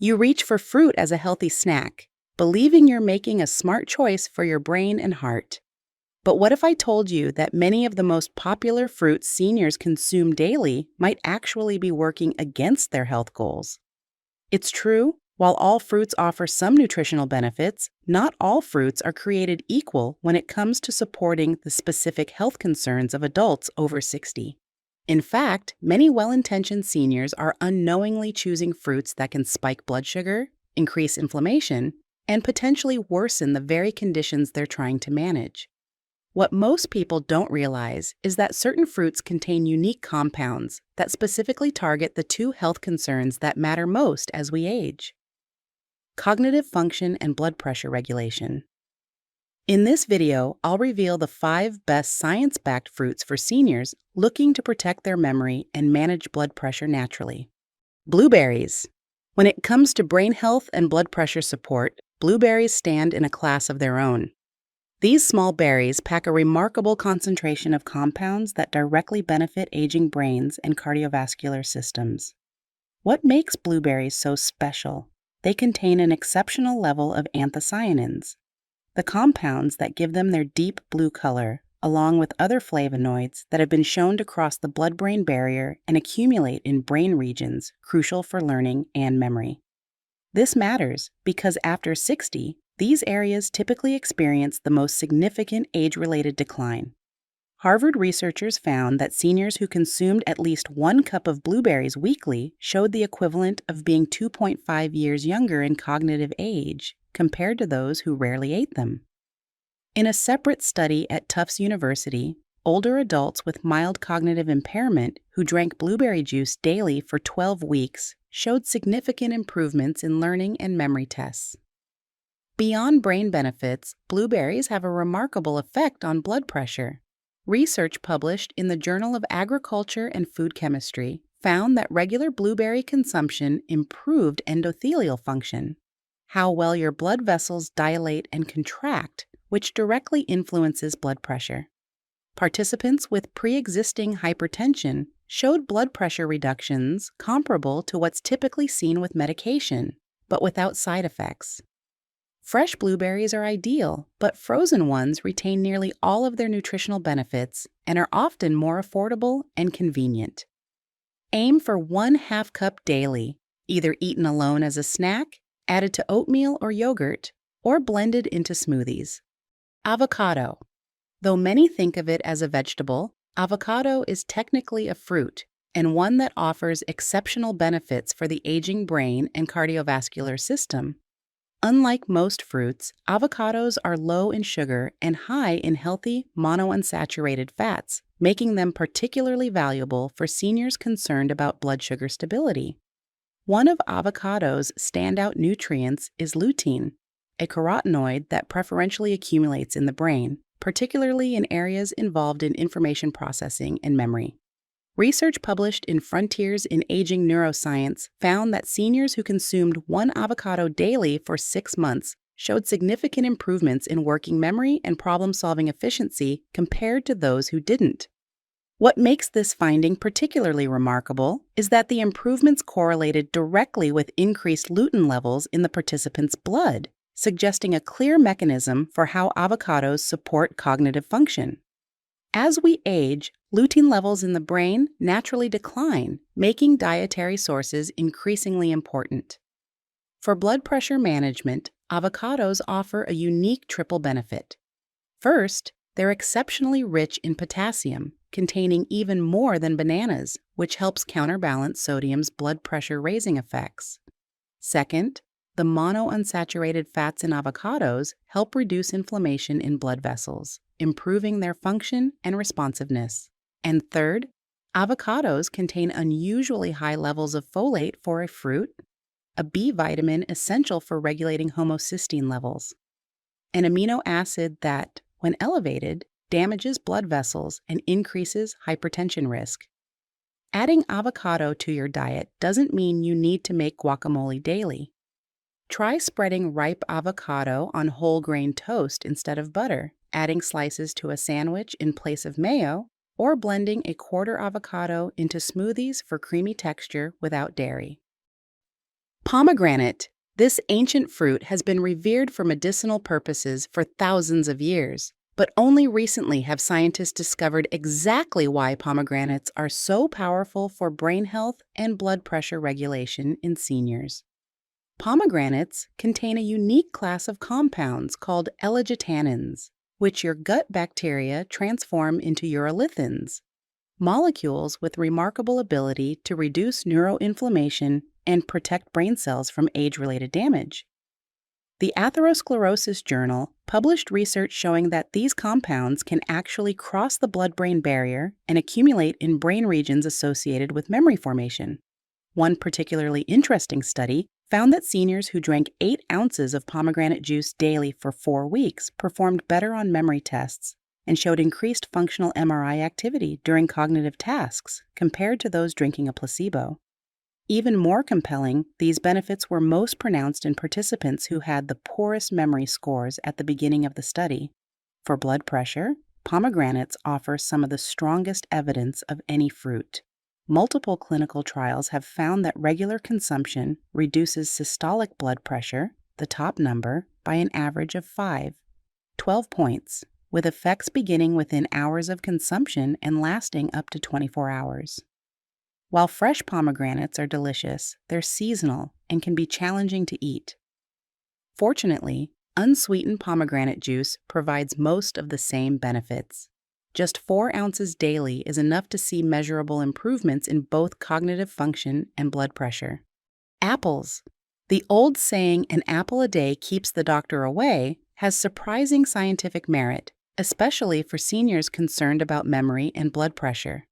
You reach for fruit as a healthy snack, believing you're making a smart choice for your brain and heart. But what if I told you that many of the most popular fruits seniors consume daily might actually be working against their health goals? It's true, while all fruits offer some nutritional benefits, not all fruits are created equal when it comes to supporting the specific health concerns of adults over 60. In fact, many well-intentioned seniors are unknowingly choosing fruits that can spike blood sugar, increase inflammation, and potentially worsen the very conditions they're trying to manage. What most people don't realize is that certain fruits contain unique compounds that specifically target the two health concerns that matter most as we age: cognitive function and blood pressure regulation. In this video, I'll reveal the 5 best science-backed fruits for seniors looking to protect their memory and manage blood pressure naturally. Blueberries. When it comes to brain health and blood pressure support, blueberries stand in a class of their own. These small berries pack a remarkable concentration of compounds that directly benefit aging brains and cardiovascular systems. What makes blueberries so special? They contain an exceptional level of anthocyanins, the compounds that give them their deep blue color, along with other flavonoids that have been shown to cross the blood-brain barrier and accumulate in brain regions crucial for learning and memory. This matters because after 60, these areas typically experience the most significant age-related decline. Harvard researchers found that seniors who consumed at least 1 cup of blueberries weekly showed the equivalent of being 2.5 years younger in cognitive age compared to those who rarely ate them. In a separate study at Tufts University, older adults with mild cognitive impairment who drank blueberry juice daily for 12 weeks showed significant improvements in learning and memory tests. Beyond brain benefits, blueberries have a remarkable effect on blood pressure. Research published in the Journal of Agriculture and Food Chemistry found that regular blueberry consumption improved endothelial function, how well your blood vessels dilate and contract, which directly influences blood pressure. Participants with pre-existing hypertension showed blood pressure reductions comparable to what's typically seen with medication, but without side effects. Fresh blueberries are ideal, but frozen ones retain nearly all of their nutritional benefits and are often more affordable and convenient. Aim for 1/2 cup daily, either eaten alone as a snack, added to oatmeal or yogurt, or blended into smoothies. Avocado. Though many think of it as a vegetable, avocado is technically a fruit, and one that offers exceptional benefits for the aging brain and cardiovascular system. Unlike most fruits, avocados are low in sugar and high in healthy monounsaturated fats, making them particularly valuable for seniors concerned about blood sugar stability. One of avocado's standout nutrients is lutein, a carotenoid that preferentially accumulates in the brain, particularly in areas involved in information processing and memory. Research published in Frontiers in Aging Neuroscience found that seniors who consumed 1 avocado daily for 6 months showed significant improvements in working memory and problem-solving efficiency compared to those who didn't. What makes this finding particularly remarkable is that the improvements correlated directly with increased lutein levels in the participants' blood, suggesting a clear mechanism for how avocados support cognitive function. As we age, lutein levels in the brain naturally decline, making dietary sources increasingly important. For blood pressure management, avocados offer a unique triple benefit. First, they're exceptionally rich in potassium, containing even more than bananas, which helps counterbalance sodium's blood pressure-raising effects. Second, the monounsaturated fats in avocados help reduce inflammation in blood vessels, improving their function and responsiveness. And third, avocados contain unusually high levels of folate for a fruit, a B vitamin essential for regulating homocysteine levels, an amino acid that, when elevated, damages blood vessels and increases hypertension risk. Adding avocado to your diet doesn't mean you need to make guacamole daily. Try spreading ripe avocado on whole grain toast instead of butter, adding slices to a sandwich in place of mayo, or blending a quarter avocado into smoothies for creamy texture without dairy. Pomegranate. This ancient fruit has been revered for medicinal purposes for thousands of years, but only recently have scientists discovered exactly why pomegranates are so powerful for brain health and blood pressure regulation in seniors. Pomegranates contain a unique class of compounds called elegitannins, which your gut bacteria transform into urolithins, molecules with remarkable ability to reduce neuroinflammation and protect brain cells from age-related damage. The Atherosclerosis Journal published research showing that these compounds can actually cross the blood-brain barrier and accumulate in brain regions associated with memory formation. One particularly interesting study found that seniors who drank 8 ounces of pomegranate juice daily for 4 weeks performed better on memory tests and showed increased functional MRI activity during cognitive tasks compared to those drinking a placebo. Even more compelling, these benefits were most pronounced in participants who had the poorest memory scores at the beginning of the study. For blood pressure, pomegranates offer some of the strongest evidence of any fruit. Multiple clinical trials have found that regular consumption reduces systolic blood pressure, the top number, by an average of 12 points, with effects beginning within hours of consumption and lasting up to 24 hours. While fresh pomegranates are delicious, they're seasonal and can be challenging to eat. Fortunately, unsweetened pomegranate juice provides most of the same benefits. Just 4 ounces daily is enough to see measurable improvements in both cognitive function and blood pressure. Apples. The old saying, "an apple a day keeps the doctor away," has surprising scientific merit, especially for seniors concerned about memory and blood pressure.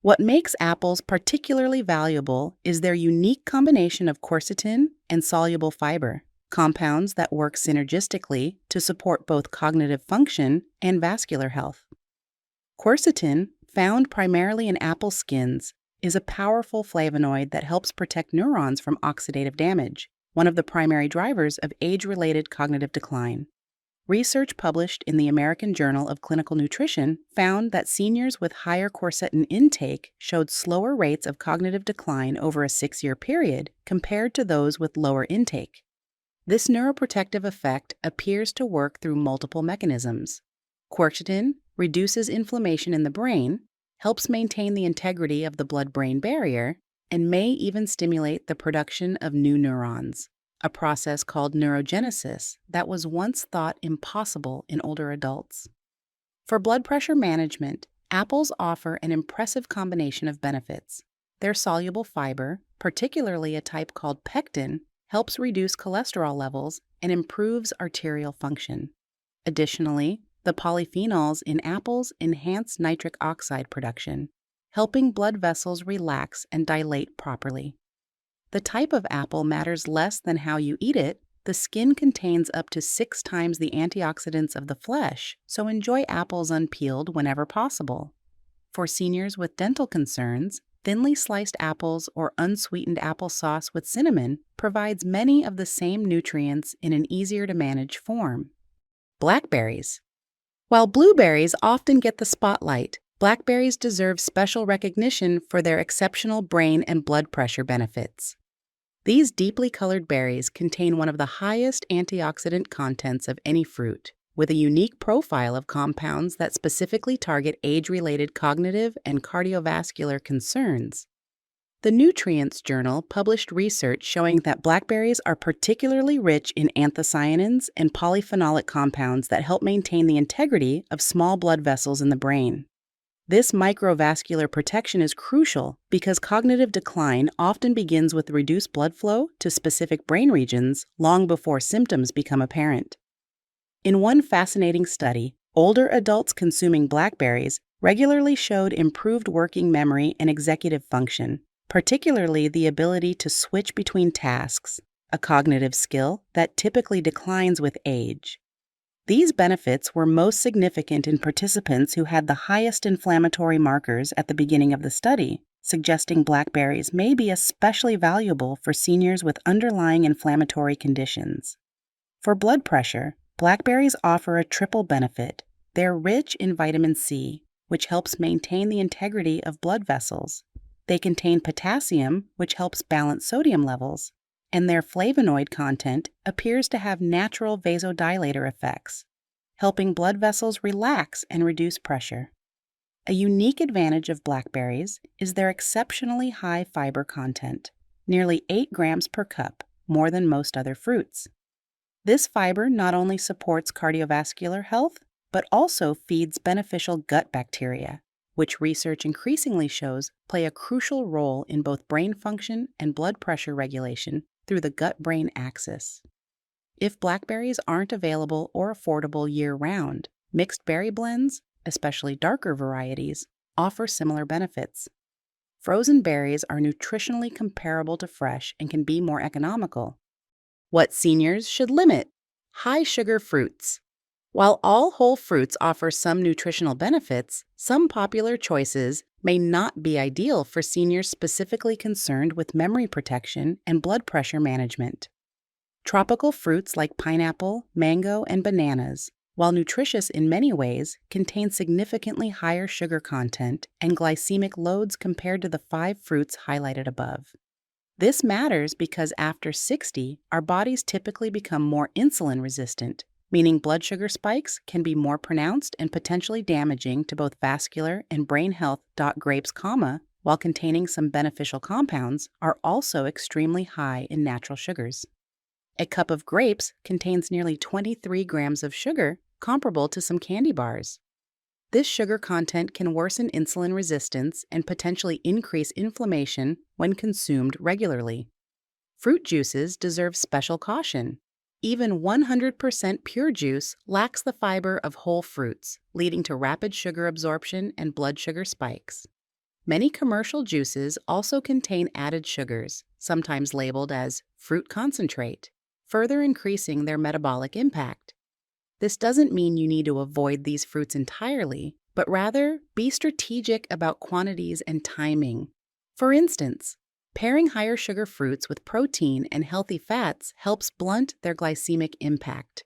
What makes apples particularly valuable is their unique combination of quercetin and soluble fiber, compounds that work synergistically to support both cognitive function and vascular health. Quercetin, found primarily in apple skins, is a powerful flavonoid that helps protect neurons from oxidative damage, one of the primary drivers of age-related cognitive decline. Research published in the American Journal of Clinical Nutrition found that seniors with higher quercetin intake showed slower rates of cognitive decline over a 6-year period compared to those with lower intake. This neuroprotective effect appears to work through multiple mechanisms. Quercetin reduces inflammation in the brain, helps maintain the integrity of the blood-brain barrier, and may even stimulate the production of new neurons, a process called neurogenesis that was once thought impossible in older adults. For blood pressure management, apples offer an impressive combination of benefits. Their soluble fiber, particularly a type called pectin, helps reduce cholesterol levels and improves arterial function. Additionally, the polyphenols in apples enhance nitric oxide production, helping blood vessels relax and dilate properly. The type of apple matters less than how you eat it. The skin contains up to 6 times the antioxidants of the flesh, so enjoy apples unpeeled whenever possible. For seniors with dental concerns, thinly sliced apples or unsweetened applesauce with cinnamon provides many of the same nutrients in an easier-to-manage form. Blackberries. While blueberries often get the spotlight, blackberries deserve special recognition for their exceptional brain and blood pressure benefits. These deeply colored berries contain one of the highest antioxidant contents of any fruit, with a unique profile of compounds that specifically target age-related cognitive and cardiovascular concerns. The Nutrients Journal published research showing that blackberries are particularly rich in anthocyanins and polyphenolic compounds that help maintain the integrity of small blood vessels in the brain. This microvascular protection is crucial because cognitive decline often begins with reduced blood flow to specific brain regions long before symptoms become apparent. In one fascinating study, older adults consuming blackberries regularly showed improved working memory and executive function, particularly the ability to switch between tasks, a cognitive skill that typically declines with age. These benefits were most significant in participants who had the highest inflammatory markers at the beginning of the study, suggesting blackberries may be especially valuable for seniors with underlying inflammatory conditions. For blood pressure, blackberries offer a triple benefit. They're rich in vitamin C, which helps maintain the integrity of blood vessels. They contain potassium, which helps balance sodium levels, and their flavonoid content appears to have natural vasodilator effects, helping blood vessels relax and reduce pressure. A unique advantage of blackberries is their exceptionally high fiber content, nearly 8 grams per cup, more than most other fruits. This fiber not only supports cardiovascular health, but also feeds beneficial gut bacteria, which research increasingly shows play a crucial role in both brain function and blood pressure regulation through the gut-brain axis. If blackberries aren't available or affordable year-round, mixed berry blends, especially darker varieties, offer similar benefits. Frozen berries are nutritionally comparable to fresh and can be more economical. What seniors should limit: high-sugar fruits. While all whole fruits offer some nutritional benefits, some popular choices may not be ideal for seniors specifically concerned with memory protection and blood pressure management. Tropical fruits like pineapple, mango, and bananas, while nutritious in many ways, contain significantly higher sugar content and glycemic loads compared to the 5 fruits highlighted above. This matters because after 60, our bodies typically become more insulin resistant, meaning blood sugar spikes can be more pronounced and potentially damaging to both vascular and brain health. Grapes, while containing some beneficial compounds, are also extremely high in natural sugars. A cup of grapes contains nearly 23 grams of sugar, comparable to some candy bars. This sugar content can worsen insulin resistance and potentially increase inflammation when consumed regularly. Fruit juices deserve special caution. Even 100% pure juice lacks the fiber of whole fruits, leading to rapid sugar absorption and blood sugar spikes. Many commercial juices also contain added sugars, sometimes labeled as fruit concentrate, further increasing their metabolic impact. This doesn't mean you need to avoid these fruits entirely, but rather be strategic about quantities and timing. For instance, pairing higher sugar fruits with protein and healthy fats helps blunt their glycemic impact.